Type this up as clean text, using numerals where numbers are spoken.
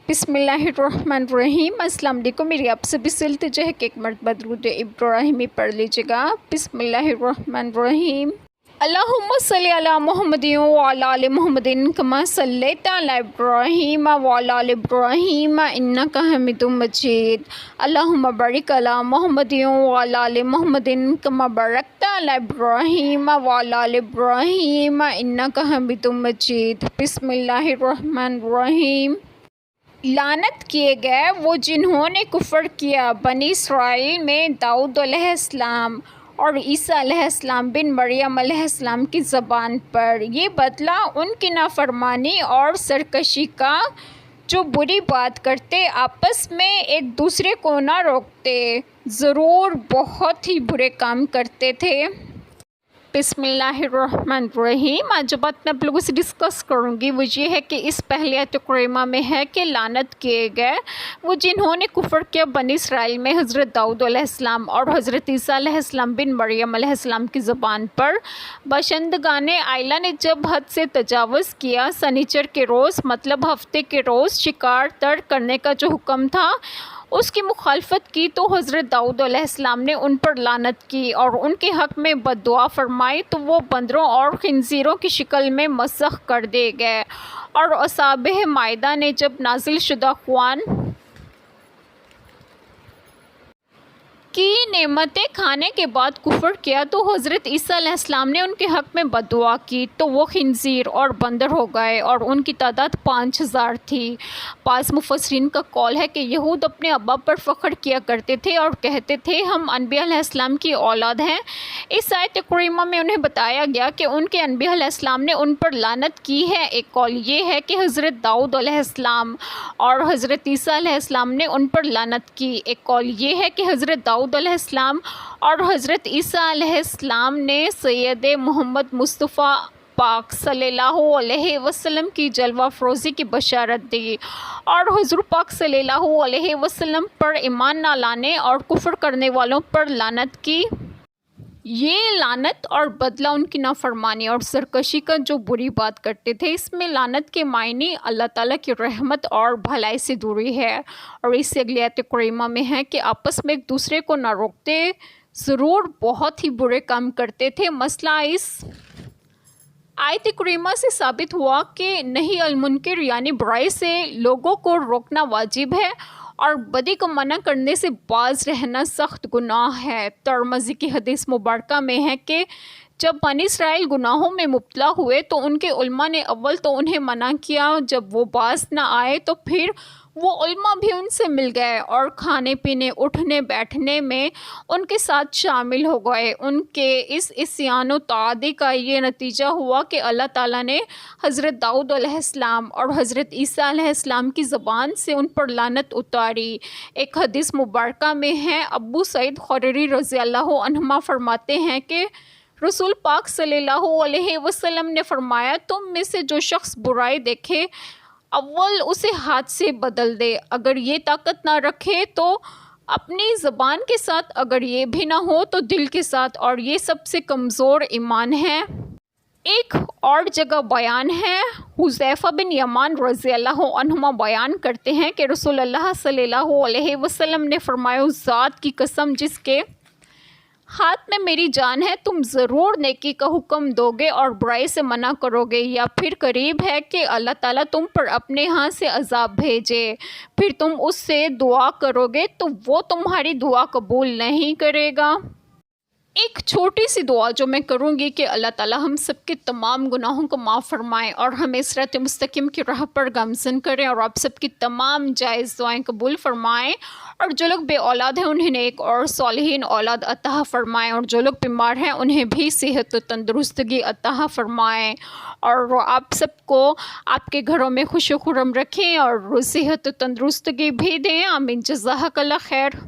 بسم اللہ الرحمن الرحیم۔ السلام علیکم، میری آپ سے بھی التجا ہے کہ ایک مرتبہ درود ابراہیمی پڑھ لیجیے گا۔ بسم اللہ الرحمن الرحیم۔ اللہم صلی علی محمد وعلی آل محمد کما صلیت علی ابراہیم وعلی آل ابراہیم انک حمید مجید۔ اللہم بارک علی محمد وعلی آل محمد کما بارکت علی ابراہیم وعلی آل ابراہیم انک حمید مجید۔ بسم اللہ الرحمن الرحیم۔ لعنت کیے گئے وہ جنہوں نے کفر کیا بنی اسرائیل میں داؤد علیہ السلام اور عیسیٰ علیہ السلام بن مریم علیہ السلام کی زبان پر۔ یہ بدلہ ان کی نافرمانی اور سرکشی کا جو بری بات کرتے، آپس میں ایک دوسرے کو نہ روکتے، ضرور بہت ہی برے کام کرتے تھے۔ بسم اللہ الرحمن الرحیم۔ آج جو بات میں آپ لوگوں سے ڈسکس کروں گی وہ یہ ہے کہ اس پہلی آیت کریمہ میں ہے کہ لعنت کیے گئے وہ جنہوں نے کفر کیا بنی اسرائیل میں حضرت داؤد علیہ السلام اور حضرت عیسیٰ علیہ السلام بن مریم علیہ السلام کی زبان پر۔ باشندگان عائلہ نے جب حد سے تجاوز کیا، سنیچر کے روز مطلب ہفتے کے روز شکار ترک کرنے کا جو حکم تھا اس کی مخالفت کی، تو حضرت داؤد علیہ السلام نے ان پر لعنت کی اور ان کے حق میں بد دعا فرمائی، تو وہ بندروں اور خنزیروں کی شکل میں مسخ کر دیے گئے۔ اور اصحاب مائدہ نے جب نازل شدہ قرآن کی نعمتیں کھانے کے بعد کفر کیا، تو حضرت عیسیٰ علیہ السلام نے ان کے حق میں بد دعا کی، تو وہ خنزیر اور بندر ہو گئے اور ان کی تعداد 5000 تھی۔ بعض مفسرین کا قول ہے کہ یہود اپنے ابا پر فخر کیا کرتے تھے اور کہتے تھے ہم انبیاء علیہ السلام کی اولاد ہیں۔ اس آیت کریمہ میں انہیں بتایا گیا کہ ان کے انبیاء علیہ السلام نے ان پر لعنت کی ہے۔ ایک قول یہ ہے کہ حضرت داؤد علیہ السلام اور حضرت عیسیٰ علیہ السلام نے ان پر لعنت کی۔ ایک قول یہ ہے کہ حضرت داؤد علیہ السلام اور حضرت عیسیٰ علیہ السلام نے سید محمد مصطفیٰ پاک صلی اللہ علیہ وسلم کی جلوہ افروزی کی بشارت دی اور حضور پاک صلی اللہ علیہ وسلم پر ایمان نہ لانے اور کفر کرنے والوں پر لعنت کی۔ یہ لعنت اور بدلہ ان کی نافرمانی اور سرکشی کا جو بری بات کرتے تھے، اس میں لعنت کے معنی اللہ تعالیٰ کی رحمت اور بھلائی سے دوری ہے، اور اس سے اگلی آیت کریمہ میں ہے کہ آپس میں ایک دوسرے کو نہ روکتے، ضرور بہت ہی برے کام کرتے تھے۔ مسئلہ اس آیت کریمہ سے ثابت ہوا کہ نہی المنکر یعنی برائی سے لوگوں کو روکنا واجب ہے اور بدی کو منع کرنے سے باز رہنا سخت گناہ ہے۔ ترمذی کی حدیث مبارکہ میں ہے کہ جب بنی اسرائیل گناہوں میں مبتلا ہوئے تو ان کے علماء نے اول تو انہیں منع کیا، جب وہ باز نہ آئے تو پھر وہ علماء بھی ان سے مل گئے اور کھانے پینے اٹھنے بیٹھنے میں ان کے ساتھ شامل ہو گئے۔ ان کے اس عصیان و تعدی کا یہ نتیجہ ہوا کہ اللہ تعالیٰ نے حضرت داؤد علیہ السلام اور حضرت عیسیٰ علیہ السلام کی زبان سے ان پر لعنت اتاری۔ ایک حدیث مبارکہ میں ہے، ابو سعید خدری رضی اللہ عنہما فرماتے ہیں کہ رسول پاک صلی اللہ علیہ وسلم نے فرمایا، تم میں سے جو شخص برائی دیکھے اول اسے ہاتھ سے بدل دے، اگر یہ طاقت نہ رکھے تو اپنی زبان کے ساتھ، اگر یہ بھی نہ ہو تو دل کے ساتھ، اور یہ سب سے کمزور ایمان ہے۔ ایک اور جگہ بیان ہے، حذیفہ بن یمان رضی اللہ عنہما بیان کرتے ہیں کہ رسول اللہ صلی اللہ علیہ وسلم نے فرمایا، اس ذات کی قسم جس کے ہاتھ میں میری جان ہے، تم ضرور نیکی کا حکم دو گے اور برائی سے منع کرو گے، یا پھر قریب ہے کہ اللہ تعالیٰ تم پر اپنے ہاں سے عذاب بھیجے، پھر تم اس سے دعا کرو گے تو وہ تمہاری دعا قبول نہیں کرے گا۔ ایک چھوٹی سی دعا جو میں کروں گی کہ اللہ تعالیٰ ہم سب کے تمام گناہوں کو معاف فرمائے اور ہمیں صراط مستقیم کی راہ پر گامزن کریں، اور آپ سب کی تمام جائز دعائیں قبول فرمائیں، اور جو لوگ بے اولاد ہیں انہیں ایک اور صالحین اولاد عطا فرمائیں، اور جو لوگ بیمار ہیں انہیں بھی صحت و تندرستگی عطا فرمائیں، اور آپ سب کو آپ کے گھروں میں خوش و خرم رکھیں اور صحت و تندرستگی بھی دیں۔ آمین۔ جزاک اللہ خیر۔